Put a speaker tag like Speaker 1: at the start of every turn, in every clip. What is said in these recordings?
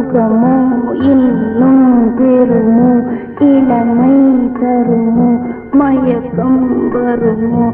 Speaker 1: சுகமோ இன்னும் பெறுமோ, இளமை தருமோ, மயக்கம் வருமோ.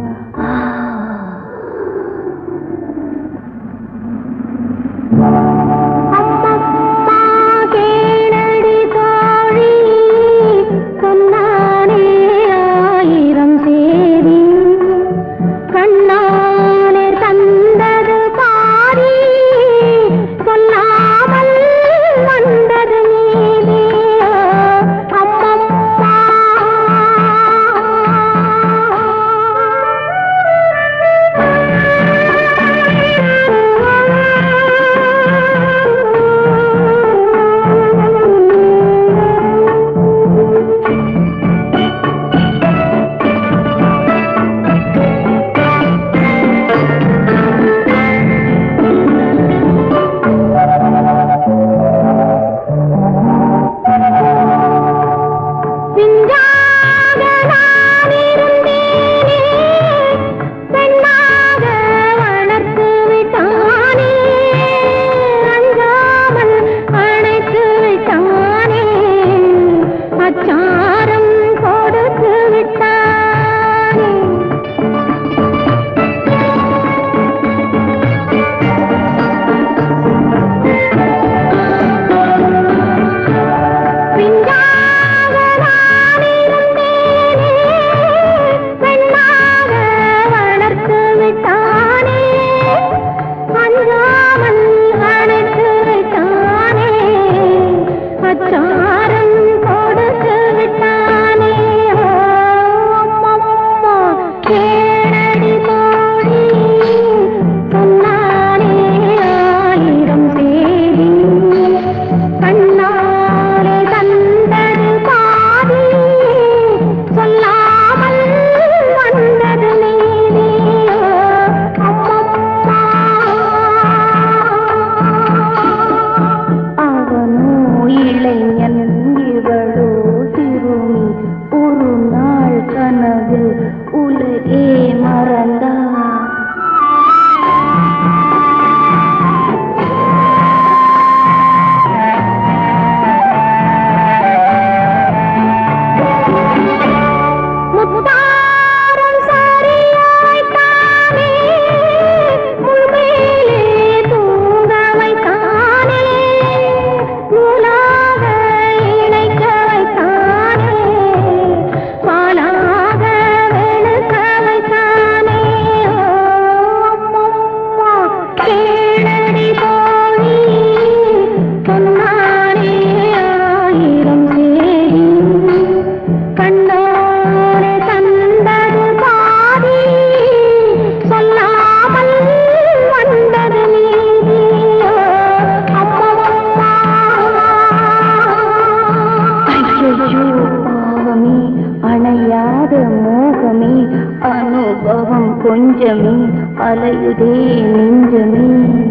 Speaker 1: அனுபவம் கொஞ்சமே அலையுதே நெஞ்சமே.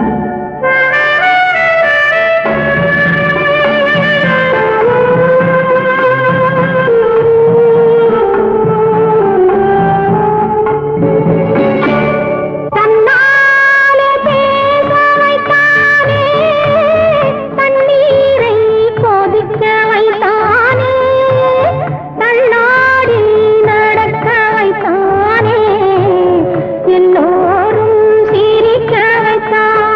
Speaker 2: எல்லோரும் சிரிக்க வைத்தான்.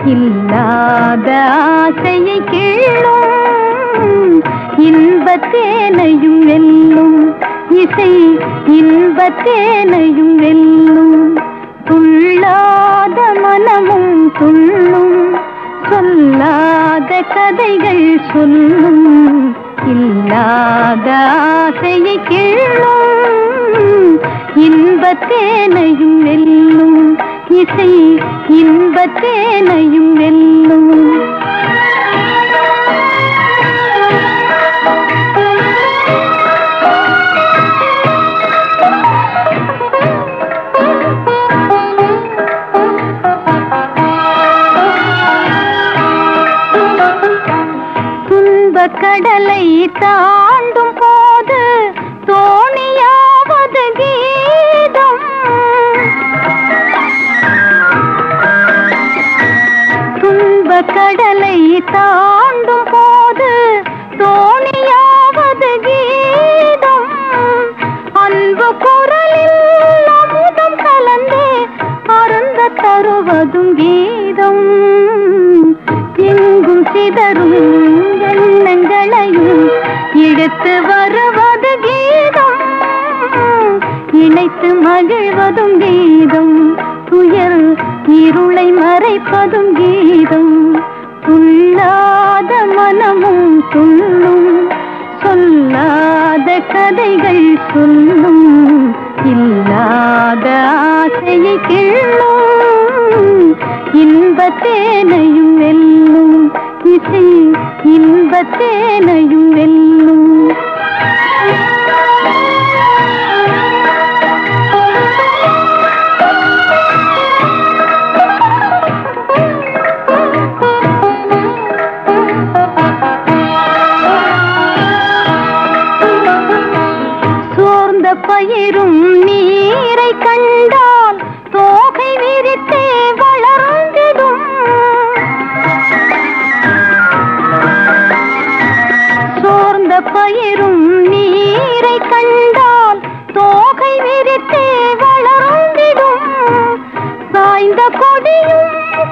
Speaker 1: இல்லாத ஆசையை கேளும் இன்பத்தேனையும் வெல்லும் இசை இன்பத்தேனையும் வெல்லும் துள்ளாத மனமும் துள்ளும் சொல்லாத கதைகள் சொல்லும் இல்லாத ஆசையை கேளும் இன்பத்தேனையும் வெல்லும் இசை இன்பத்தேனையும் வெல்லும் துன்பக் கடலை தாண்டும் போது தோணியாவது கீதம் துன்பக் கடலை தாண்டும் போது தோணியாவது கீதம் அன்பு குரலில் அமுதம் கலந்தே அருந்த தருவதும் கீதம் எங்கும் சிதறும் எண்ணங்களையும் எடுத்து வருவது கீதம் இணைத்து மகிழ்வதும் கீதம் துயர் இருளை மறைப்பதும் கீதம் துள்ளாத மனமும் துள்ளும் சொல்லாத கதைகள் சொல்லும் இல்லாத ஆசையை கிள்ளும் இன்பத்தேனையும் வெல்லும் இசை இன்பத்தேனையும் வெல்லும் சோர்ந்த பயிரும் நீரை கண்டால் தோகை விரித்தே வளர்ந்திடும் சோர்ந்த பயிரும் நீரை கண்டால் தோகை விரித்தே வளர்ந்திடும் சாய்ந்த கொடியும்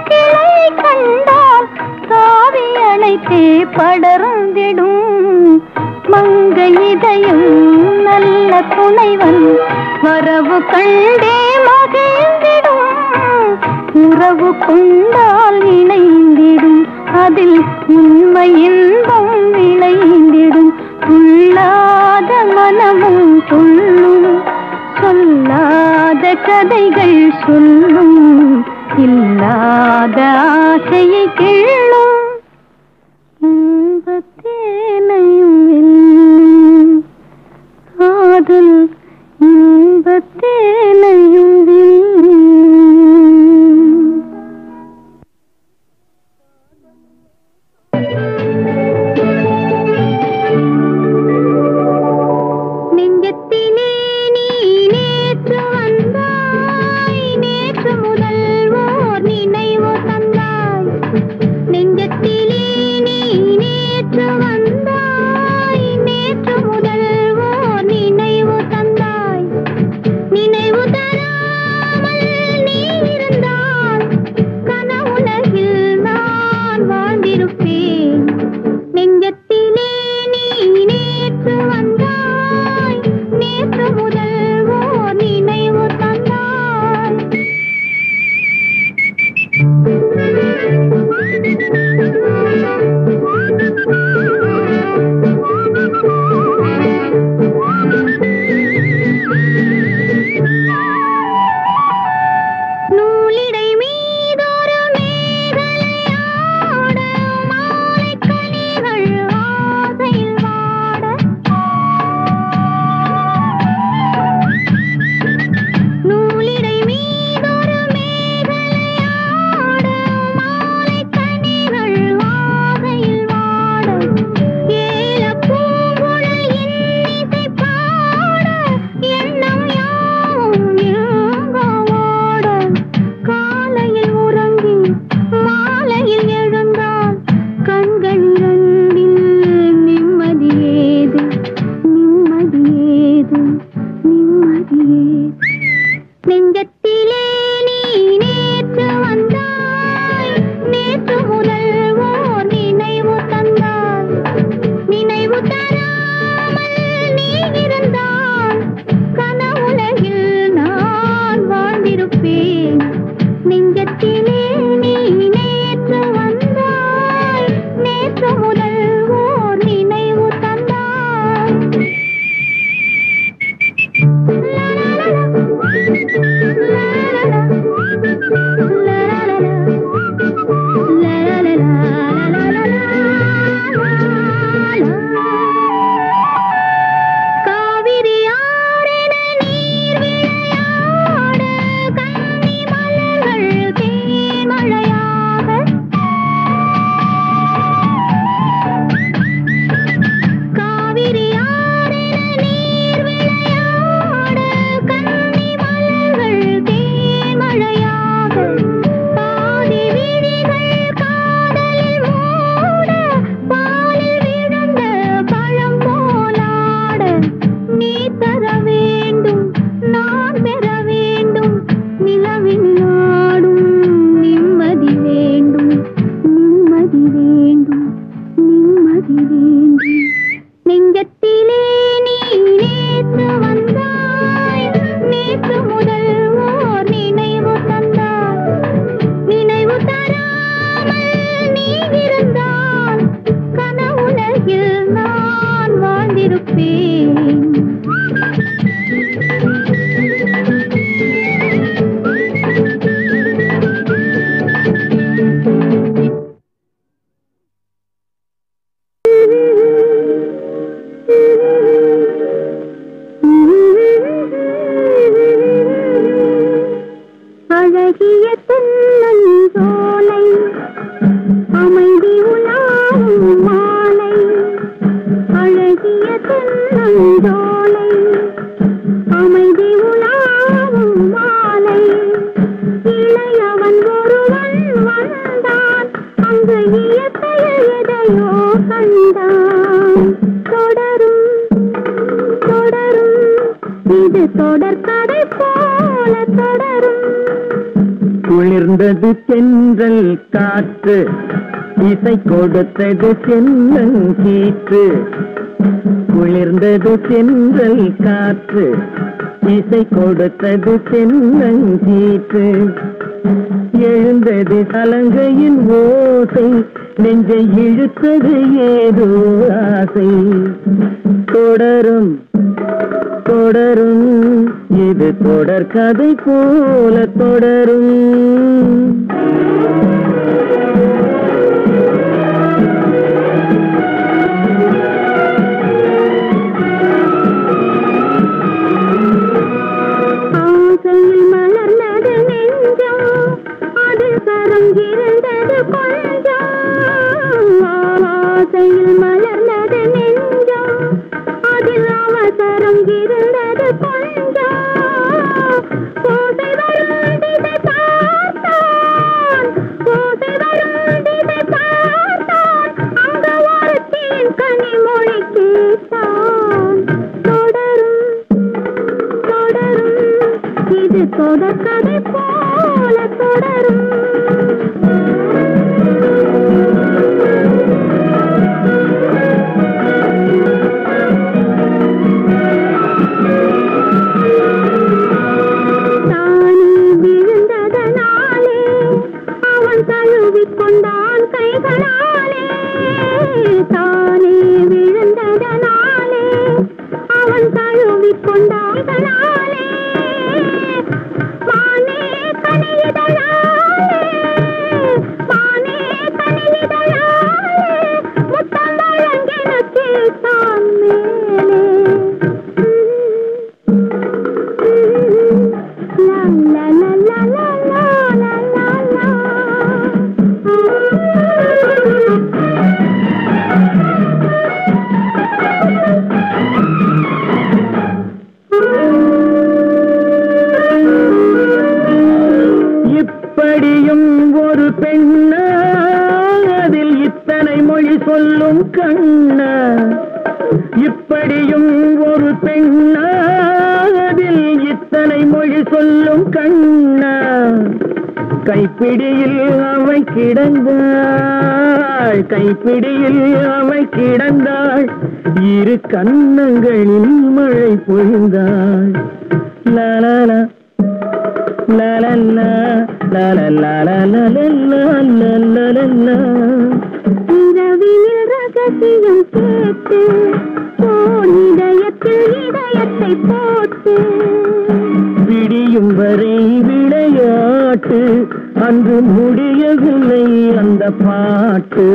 Speaker 1: கிளை கண்டால் தாவி அணைத்தே படர்ந்திடும் மங்கை இதயம் நல்ல துணைவன் வரவு கண்டே மகிழ்ந்திடும் உறவு கொண்டால் இணைந்திடும் அதில் உண்மை இன்பம் விளைந்திடும் துள்ளாத மனமும் துள்ளும் சொல்லாத கதைகள் சொல்லும் இல்லாத ஆசையை கிள்ளும் இன்பத்தேனையும் வெல்லும் காதல் இன்பத்தேனையும் வெல்லும் நெஞ்சத்திலே நீ நேற்று வந்தாய் நேற்று முதல் ஓர் நினைவு தந்தாய் நெஞ்சத்திலே நீ நேற்று வந்தாய் நேற்று முதல் ஓர் நினைவு தந்தாய் நினைவு தராத அங்கு இயற்கையில் எதையோ கண்டான். தொடரும் தொடரும் இது தொடர்கதை போல தொடரும்.
Speaker 2: குளிர்ந்தது சென்றல் காற்று, இசை கொடுத்தது சென்னங்கீற்று. குளிர்ந்தது சென்றல் காற்று, இசை கொடுத்தது சென்னங்கீற்று. எழுந்தது சலங்கையின் ஓசை, நெஞ்சை இழுத்தது ஏதோ ஆசை. தொடரும் தொடரும் இது தொடர்கதை போல தொடரும்.
Speaker 1: ஆசையில் மலர்ந்தது நெஞ்சம், அது கரங்கிருந்தது கொஞ்சம். ஆசையில் மலர்ந்தது நெஞ்சம், அதில் அவசரம் இருந்தது கொஞ்சம். ஓசை வரும் திசை பார்த்தான், ஓசை வரும் திசை பார்த்தான், அங்கு ஒருத்தின் கனிமொழி கேட்டான். தொடரும் தொடரும் இது தொடர்கதை போல தொடரும். தானே விழுந்ததனாலே அவன் தழுவிக்கொண்டான் கைகளாலே. தானே விழுந்ததனாலே அவன் தழுவிக்கொண்டான் கைகளாலே. மானே கனியிதழாலே, மானே கனியிதழாலே, முத்தம் வழங்கின கேட்டான் மேலே. லா லா லா லா லா லா லா.
Speaker 2: இப்படியும் ஒரு பெண்ணா, அதில் இத்தனை மொழி சொல்லும் கண்ணா. இப்படியும் ஒரு பெண்ணா, அதில் இத்தனை மொழி சொல்லும் கண்ணா. கைப்பிடியில் அவை கிடந்தாள், கைப்பிடியில் அவை கிடந்தாள், இரு கன்னங்களில் மழை பொழிந்தாள். லாலா லாலா
Speaker 1: இரவினில் ரகசியம் கேட்டு போன் இதயத்தில் இதயத்தை போட்டு.
Speaker 2: விடியும் வரை விளையாட்டு, அன்று முடியவில்லை அந்த பாட்டு.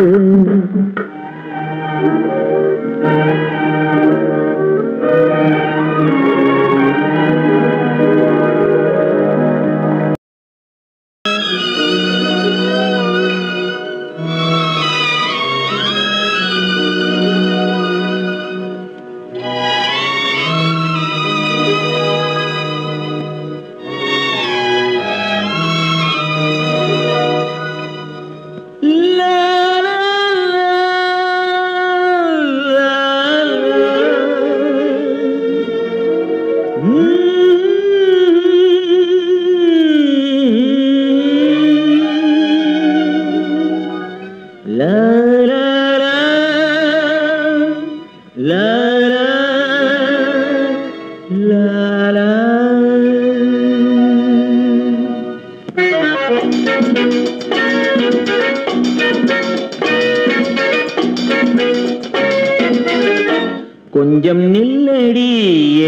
Speaker 2: கொஞ்சம் நில்லடி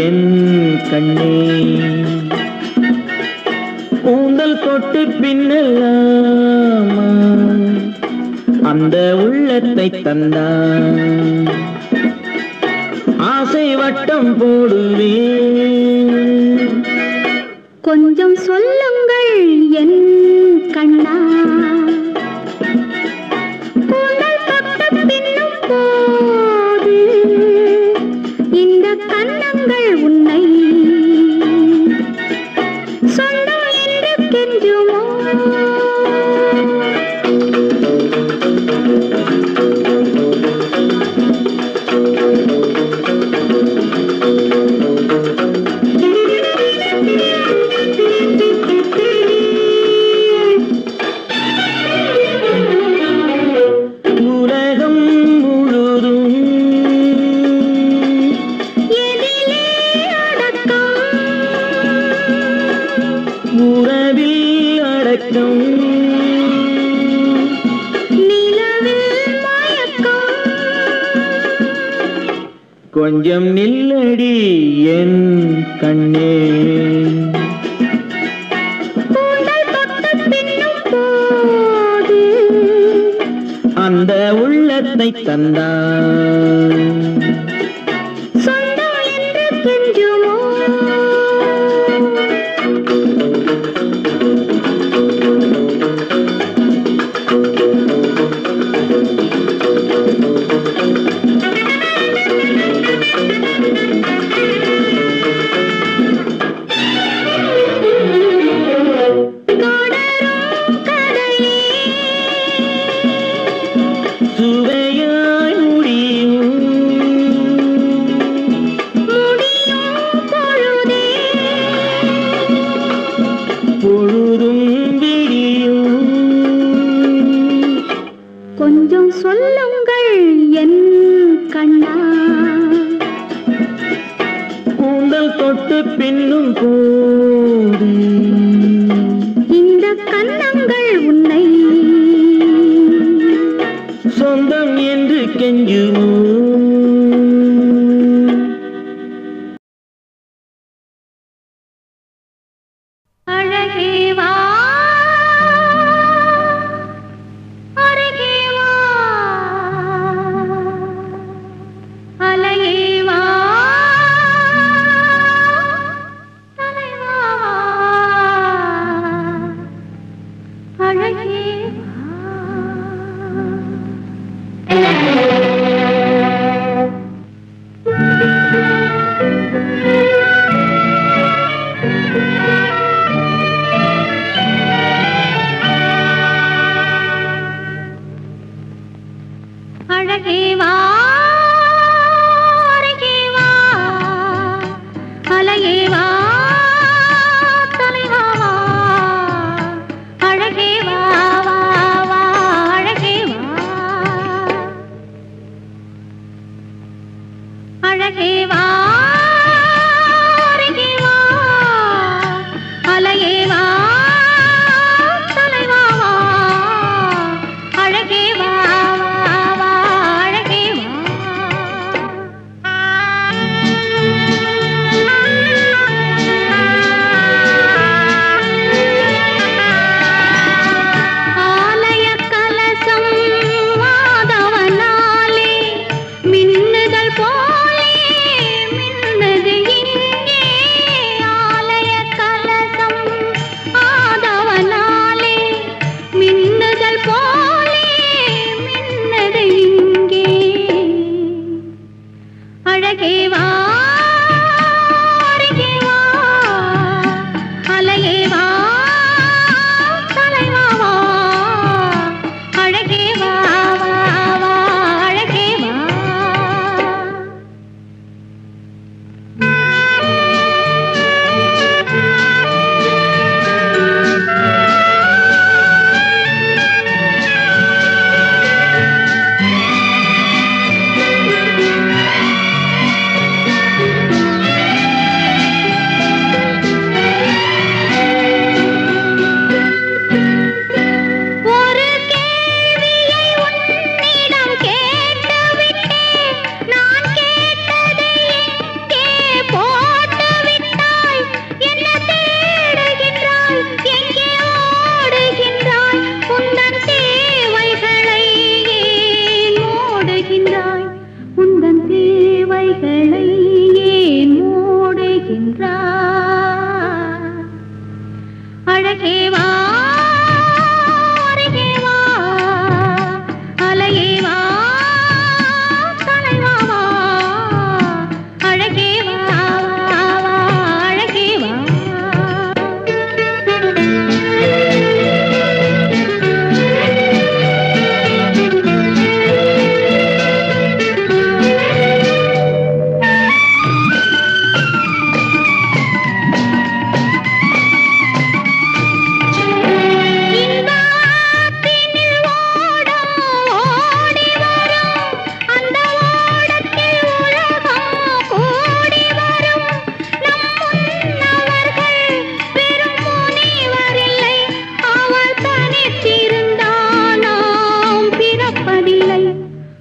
Speaker 2: என் கண்ணே, கூந்தல் தொட்டு பின்னலாமா, அந்த உள்ளத்தை தந்தான் ஆசை வட்டம் போடுவேன்.
Speaker 1: கொஞ்சம் சொல்லுங்கள் என் கண்ணா, கூந்தல் தொட்டு பின்னும் போது இந்த கன்னங்கள் உன்னை சொந்தம் என்று கெஞ்சுமோ?
Speaker 2: கொஞ்சம் நில்லடி என் கண்ணே. அந்த உள்ளத்தை தந்தான்
Speaker 1: சொந்தம் என்று கெஞ்சுமோ. கொஞ்சம் சொல்லுங்கள் என் கண்ணா.
Speaker 2: கூந்தல் தொட்டு பின்னும் போது
Speaker 1: இந்த கன்னங்கள் உன்னை
Speaker 2: சொந்தம் என்று கெஞ்சுமோ.
Speaker 1: அழகே வா அருகே வா அலையே வா தலைவா அழகே அழகே வா அருகே வா அலையே வா தலைவா அழகே வா வா வா அழகே வா அழகே வா அருகே வா அலையே வா தலைவா அழகே வா அழகே வா அருகே வா அலையே வா தலைவா அழகே வா வா வா அழகே வா. உந்தன் தேவைகளை ஏன் மூடுகின்றாய்? அழகே வா அருகே வா அலையே வா தலைவா அழகே வா அழகே வா.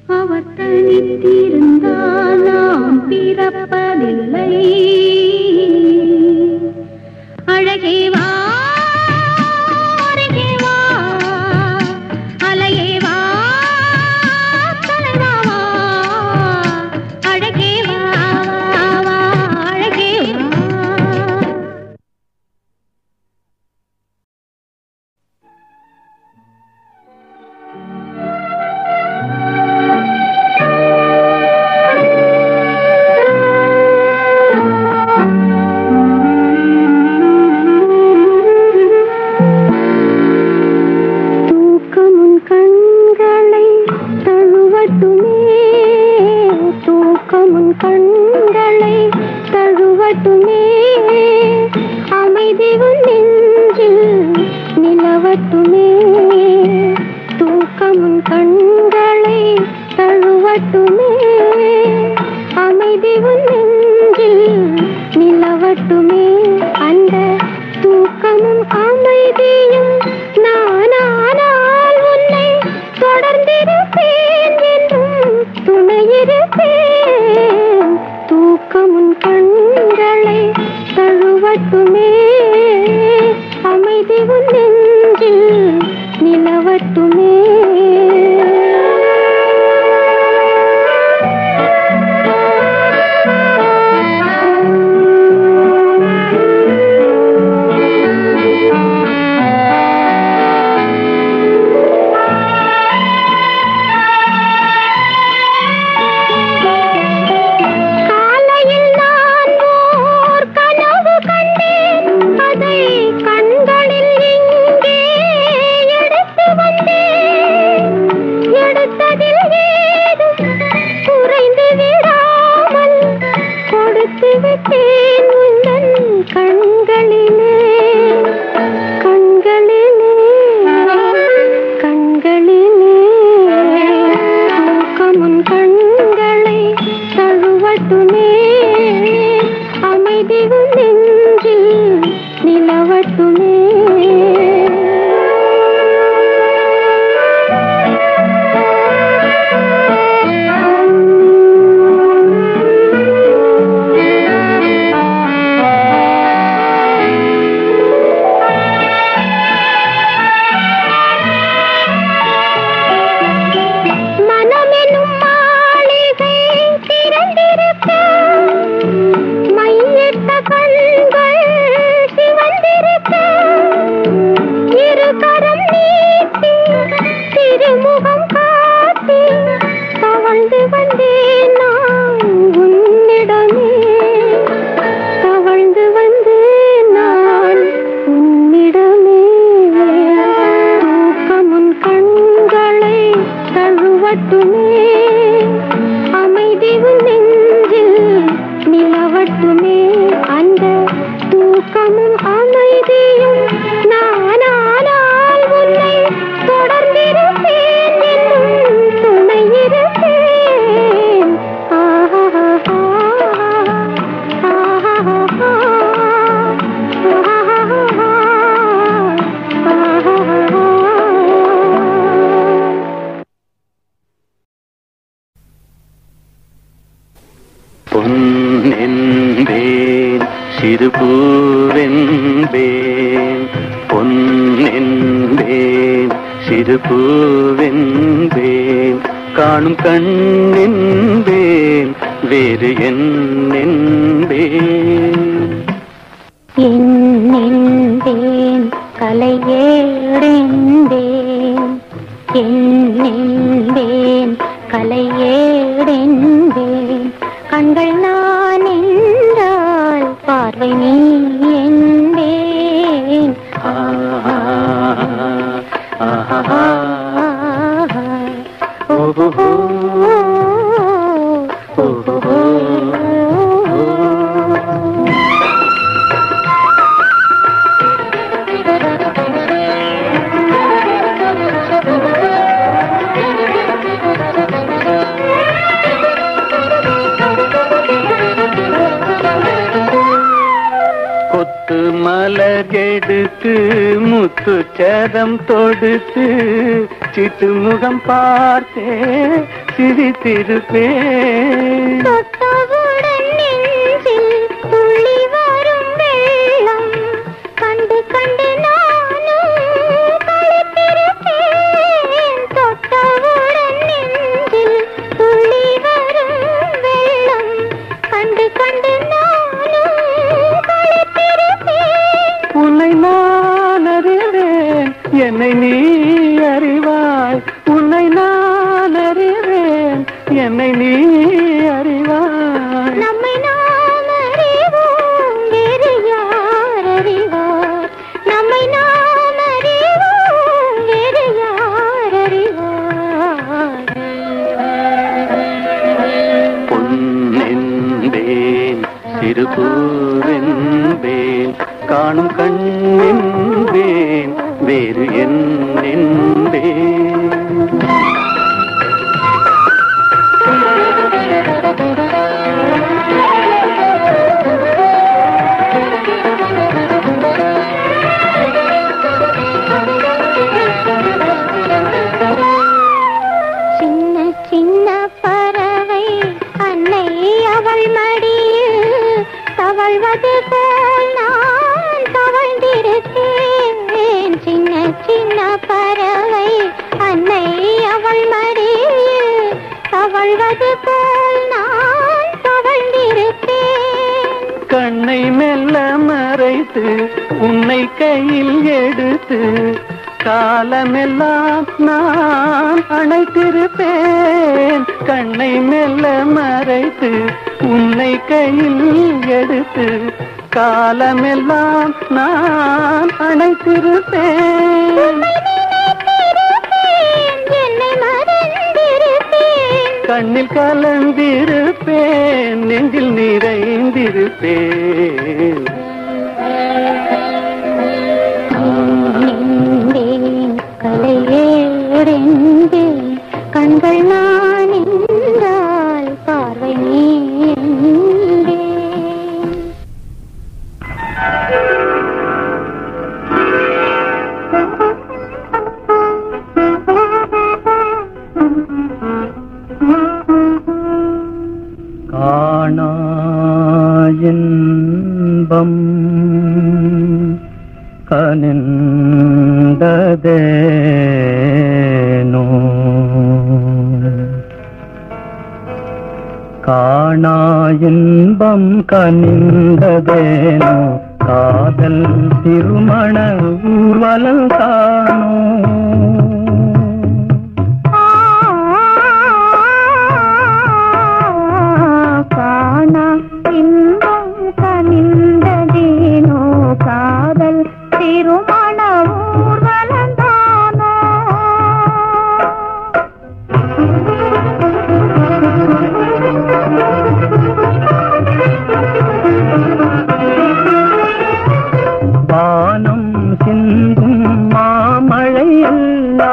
Speaker 1: அவர் தனித்திருந்தால் நாம் பிறப்பதில்லை. அழகே வா அருகே வா அலையே வா தலைவா வா அழகே வா வா அழகே வா. கண்களை தழுவட்டுமே அமைதி உன் நெஞ்சில் நிலவட்டுமே. தூக்கமுன் கண்களை தழுவட்டுமே அமைதி உன் நெஞ்சில் நிலவட்டுமே. அந்த தூக்கமும் அமைதியும் நானானால் உன்னை தொடர்ந்திருப்பேன் என்றும் துணையிருப்பேன். தூக்கமுன் கண்களை தழுவட்டுமே அமைதி உன் நெஞ்சில் நிலவட்டுமே.
Speaker 3: பொன்னென்பேன் சிறுபூவென்பேன் பொன்னென்பேன் சிறுபூவென்பேன் காணும் கண்ணென்பேன் வேறு என்னென்பேன்
Speaker 1: என்னென்பேன் கலையேடென்பேன் என்னென்பேன் கலையேடென்பேன் கண்கள் நான் என்றால் பார்வை நீ என்பேன்.
Speaker 3: மலர் எடுத்து முத்து சரம் தொடுத்து சிட்டு முகம் பார்த்தே சிரித்திருப்பேன்.
Speaker 1: தொட்டவுடன்
Speaker 3: என்னை நீ அறிவாய்.
Speaker 1: நம்மை நாம் அறிவோம், வேறு யார் அறிவார்? நம்மை நாம் அறிவோம், வேறு யார் அறிவார்?
Speaker 3: பொன்னென்பேன் திருப்பூவென்பேன் காணும் கண்ணென்பேன் வேறு என்னென்பேன்.
Speaker 1: சின்ன சின்ன பறவை அன்னை அவள் மடியில் தவழ்வது போல் நான் தவழ்ந்திருக்கேன். சின்ன சின்ன பறவை அன்னை அவள் மடியில் தவழ்வது போல் நான் தவழ்ந்திருக்கேன்.
Speaker 3: கண்ணை மெல்ல மறைத்து உன்னை கையில் எடுத்து காலமெல்லாம் நான் அணைத்திருப்பேன். கண்ணை மெல்ல மறைத்து உன்னை கையில் எடுத்து காலமெல்லாம் நான் அணைத்திருப்பேன்.
Speaker 1: என்னை மறந்திருப்பேன்,
Speaker 3: கண்ணில் கலந்திருப்பேன், நெஞ்சில் நிறைந்திருப்பேன்.
Speaker 1: கலையேறென்பேன், கண்கள் நான் என்றால் பார்வை நீ என்பேன்.
Speaker 2: காணாயின்பம் கனிந்ததேனோ காணாயின்பம் கனிந்ததேனோ காதல் திருமண ஊர்வலம் காணோ
Speaker 1: காணா இன்பம் கனிந்ததேனோ காதல் திருமண ஊர்வலந்தானோ.
Speaker 2: வானம் சிந்தும் மாமழையெல்லாம்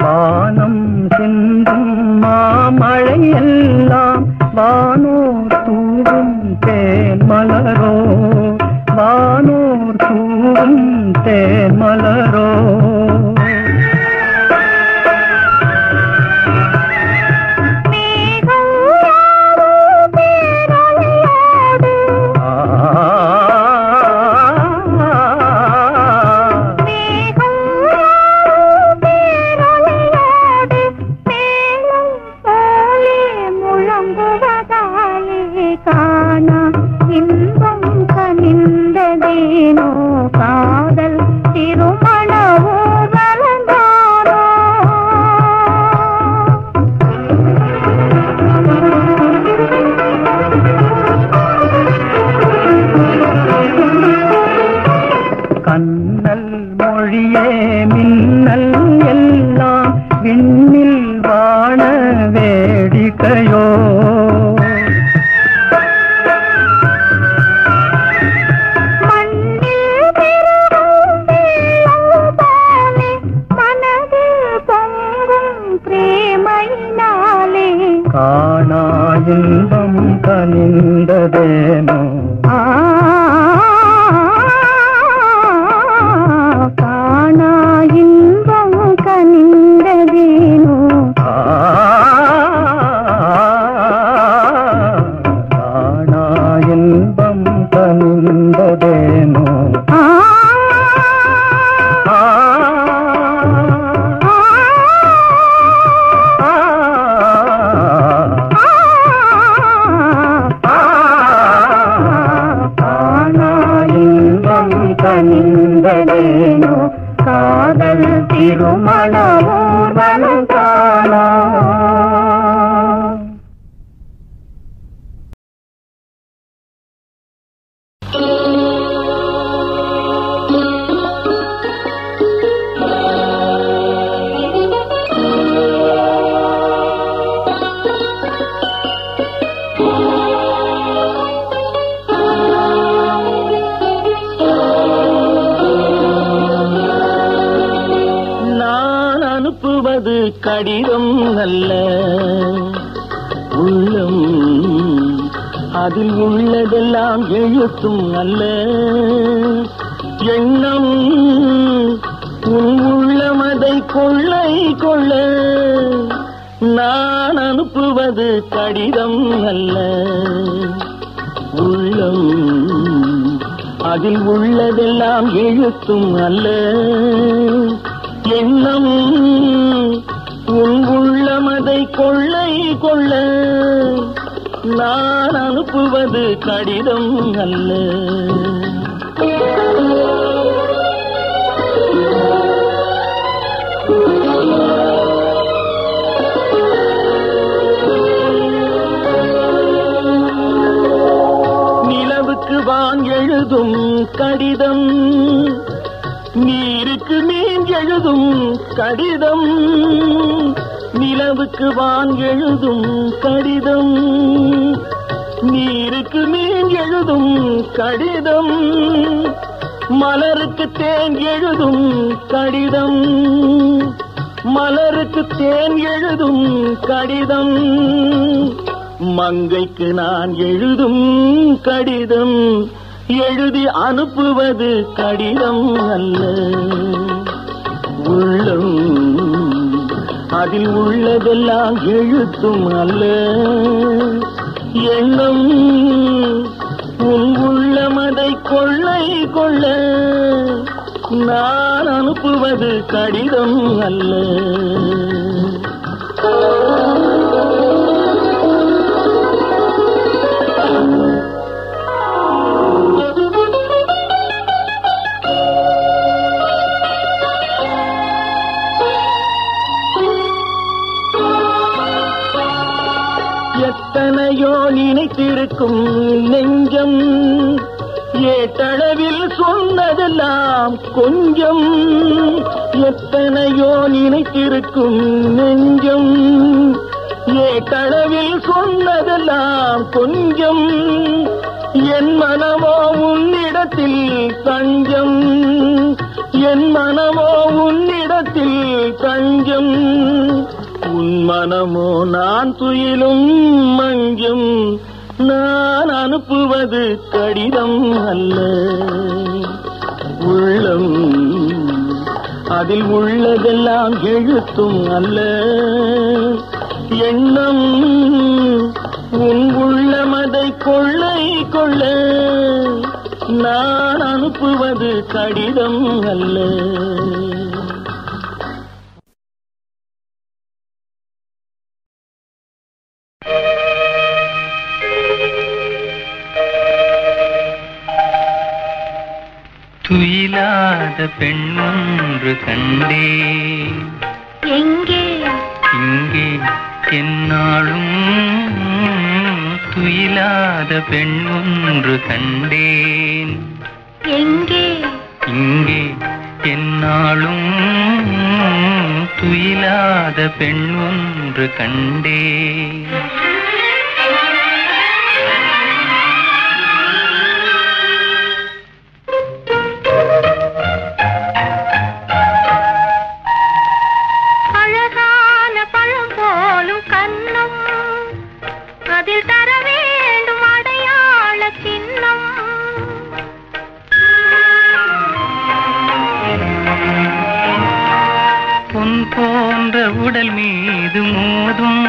Speaker 2: வானம் சிந்தும் மாமழையெல்லாம் வானோர் தூவும் தேன் மலரோ வானோர் தூவும் தேன் மலரோ
Speaker 1: காணா இன்பம் கனிந்ததேனோ காதல் திருமண ஊர்வலந்தானோ.
Speaker 2: கண்ணல் மொழியே மின்னல் எல்லாம் விண்ணில் வான வேடிக்கையோ காணா இன்பம் கனிந்ததேனோ
Speaker 1: காணா இன்பம் கனிந்ததேனோ
Speaker 2: காணா இன்பம் கனிந்ததேனோ ஆ
Speaker 3: கடிதம் அல்ல. உள்ளம் அதில் உள்ளதெல்லாம் எழுத்தும் அல்ல. எண்ணம் உன் உள்ளமதை கொள்ளை கொள்ள. நான் அனுப்புவது கடிதம் அல்ல. உள்ளம் அதில் உள்ளதெல்லாம் எழுத்தும் அல்ல. எண்ணம் உன் உள்ளமதை கொள்ளை கொள்ள. நான் அனுப்புவது கடிதம் அல்ல. நிலவுக்கு வான் எழுதும் கடிதம், நீருக்கு மீன் எழுதும் கடிதம். நிலவுக்கு வான் எழுதும் கடிதம், நீருக்கு மீன் எழுதும் கடிதம். மலருக்கு தேன் எழுதும் கடிதம், மலருக்கு தேன் எழுதும் கடிதம். மங்கைக்கு நான் எழுதும் கடிதம், எழுதி அனுப்புவது கடிதம் அல்ல. உள்ளம் அதில் உள்ளதெல்லாம் எழுத்தும் அல்ல. எண்ணம் உன் உள்ளமதை கொள்ளை கொள்ள. நான் அனுப்புவது கடிதம் அல்ல. எத்தனையோ நினைத்திருக்கும் நெஞ்சம், ஏட்டளவில் சொன்னதெல்லாம் கொஞ்சம். எத்தனையோ நினைத்திருக்கும் நெஞ்சம், ஏட்டளவில் சொன்னதெல்லாம் கொஞ்சம். என் மனமோ உன்னிடத்தில் தஞ்சம், என் மனமோ உன்னிடத்தில் தஞ்சம். உன் மனமோ நான் துயிலும் மஞ்சம். நான் அனுப்புவது கடிதம் அல்ல. உள்ளம் அதில் உள்ளதெல்லாம் எழுத்தும் அல்ல. எண்ணம் உன் உள்ளமதை கொள்ளை கொள்ள. நான் அனுப்புவது கடிதம் அல்ல.
Speaker 2: துயிலாத பெண் ஒன்று கண்டே.
Speaker 1: எங்கே?
Speaker 2: இங்கே என்னாலும். துயிலாத பெண் ஒன்று கண்டேன்.
Speaker 1: எங்கே?
Speaker 2: இங்கே என்னாலும். துயிலாத பெண் ஒன்று கண்டேன். உடல் மீது மோதும்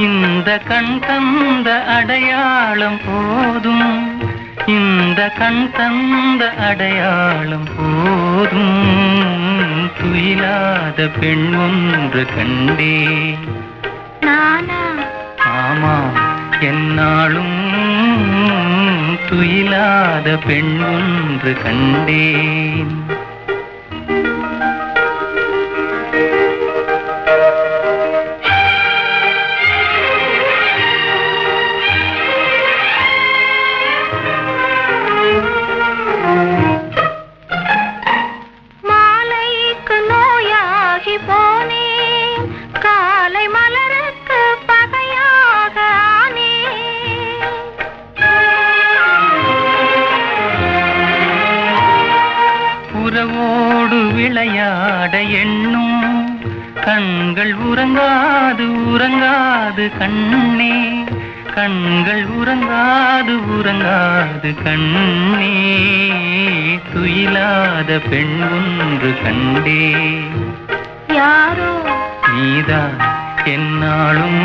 Speaker 2: இந்த கண் தந்த அடையாளம் போதும். இந்த கண் தந்த அடையாளம் போதும். துயிலாத பெண் ஒன்று கண்டே.
Speaker 1: நானா?
Speaker 2: ஆமாம், என்னாலும் துயிலாத பெண் ஒன்று கண்டேன். உறங்காது உறங்காது கண்ணே, கண்கள் உறங்காது உறங்காது கண்ணே, துயிலாத பெண் ஒன்று கண்டே.
Speaker 1: யாரோ
Speaker 2: நீதான் என்னாலும்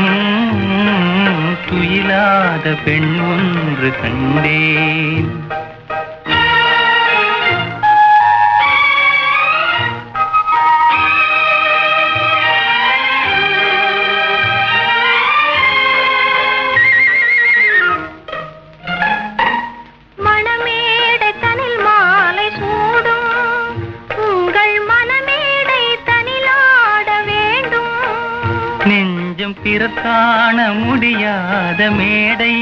Speaker 2: துயிலாத பெண் ஒன்று கண்டேன். பிறர் காண முடியாத மேடை,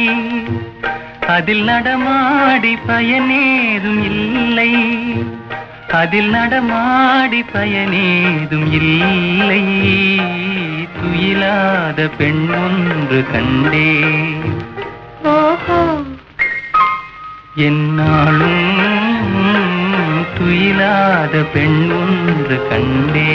Speaker 2: அதில் நடமாடி பயனேதும் இல்லை, அதில் நடமாடி பயனேதும் இல்லை, துயிலாத பெண் ஒன்று கண்டே.
Speaker 1: ஓஹோ
Speaker 2: என்னாலும் துயிலாத பெண் ஒன்று கண்டே.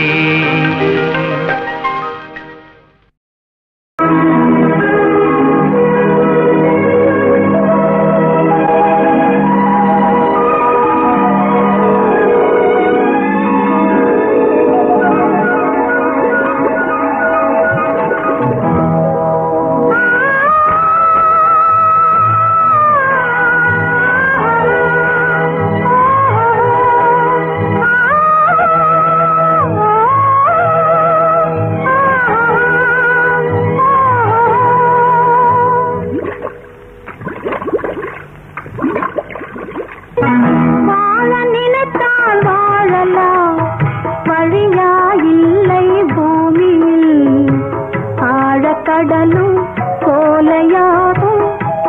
Speaker 1: கடலும் கோலையாகும்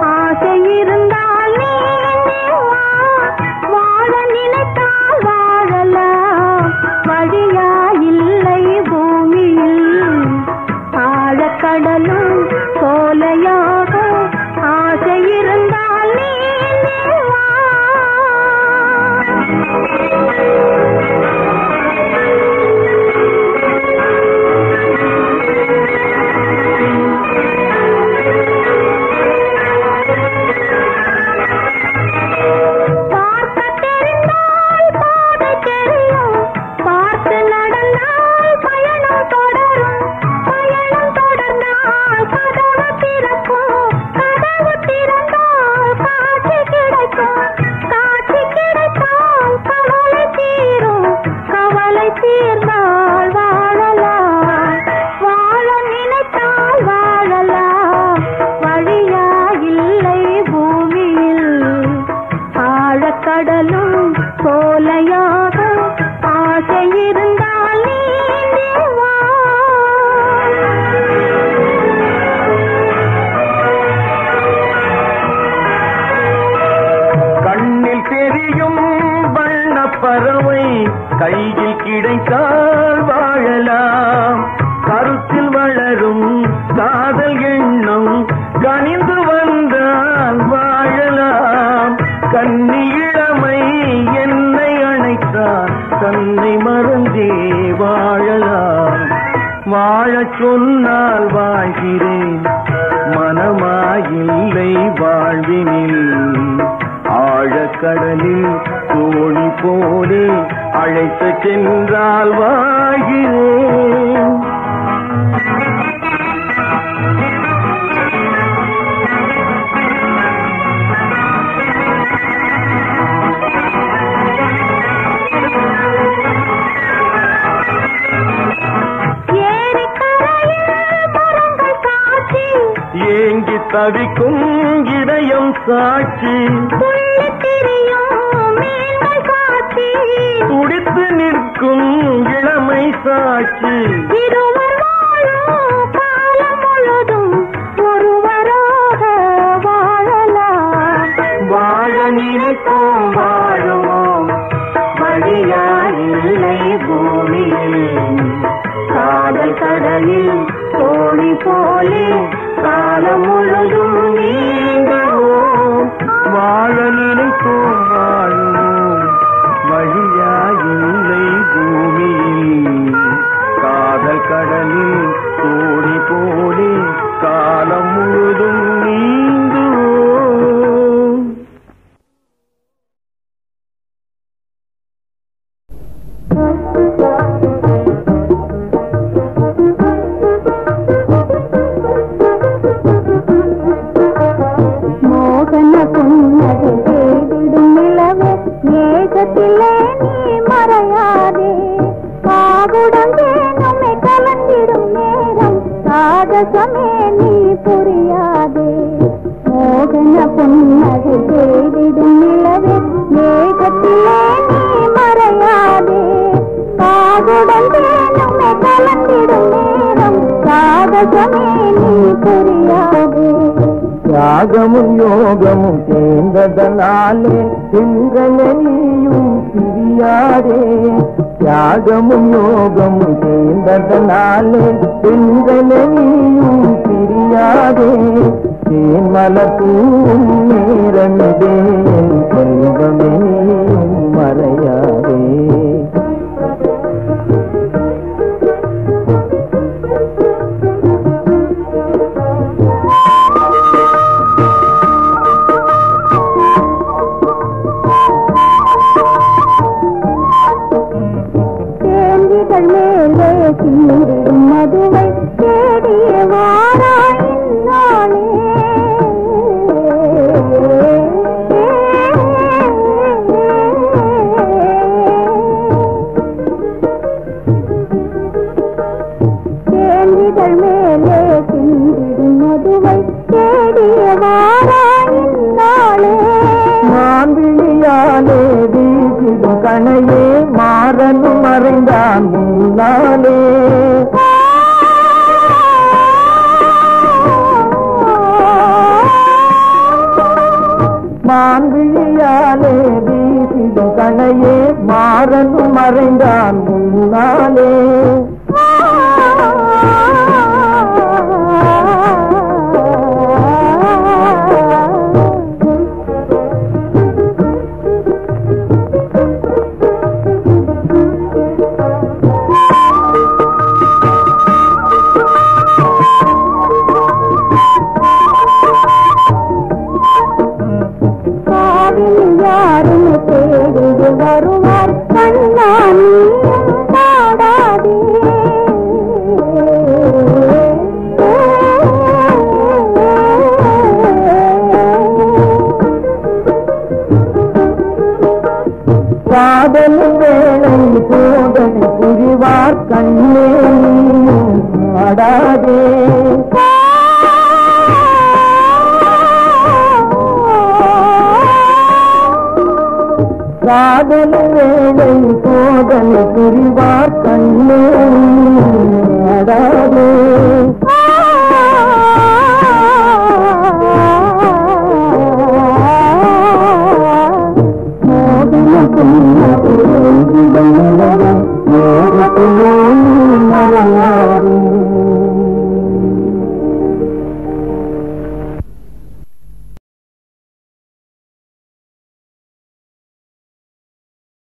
Speaker 1: ஆசையிருந்தால் வாழ நினைத்தால் வாழலாம், வழியா இல்லை பூமியில். ஆழக்கடலும் கோலையாகும் ஆசையிருந்தால் கடலும் கோலையாக ஆசையிருந்தால்
Speaker 3: கண்ணில் தெரியும் வண்ணப் பறவை கையில் கிடைத்தால் வாழலாம், கருத்தில் வளரும் காதல் எண்ணம் கனிந்து வந்தால் வாழலாம், கன்னி இளமை என்னை அணைத்தால் தன்னை மறந்தே வாழலாம், வாழச் சொன்னால் வாழ்கிறேன் மனமாயில்லை வாழ்வினில், ஆழக்கடலில் தோணி போலே அழைத்து சென்றால் வாழ்கிறேன். ஏங்கி தவிக்கும் இதயம் சாட்சி, துடித்து நிற்கும் இளமை சாட்சி, வாழ நினைப்போம் வாழுவோம், வழியா இல்லை பூமியில், காதல் கடலில் தோணி போலே காலம் முழுதும் நீங்குவோம், வாழ நினைப்போம் வாழுவோம், வழியா இல்லை பூமியில், காதல் கடலில் தோணி
Speaker 1: சாகசமே நீ புரியாதே மோகன புன்னகை செய்திடும் நிலவே மேகத்திலே நீ மறையாதே காதுடன் தேனுமே கலந்திடும் நேரம் சாகசமே நீ புரியாதே
Speaker 3: தியாகமும் யோகமும் சேர்ந்ததனாலே திங்களே நீயும் பிரியாதே தியாகமும் யோகமும் சேர்ந்ததனாலே திங்களே நீயும் பிரியாதே தேன்மலப்பூவும் நேரமிதே என் செல்வமே நீயும் மறையாதே
Speaker 1: மேலே சிந்திடும் மதுவை தேடிய வாராயினாலே தேந்திகள் மேலே சிந்திடும் மதுவை தேடிய வாராயினாலே
Speaker 3: நான் விழியாலே வீசிடும் கணையே மாறனும் மறைந்தான் முன்னாலே மான் விழியாலே வீசிடும் கணையே மாறனும் மறைந்தான் முன்னாலே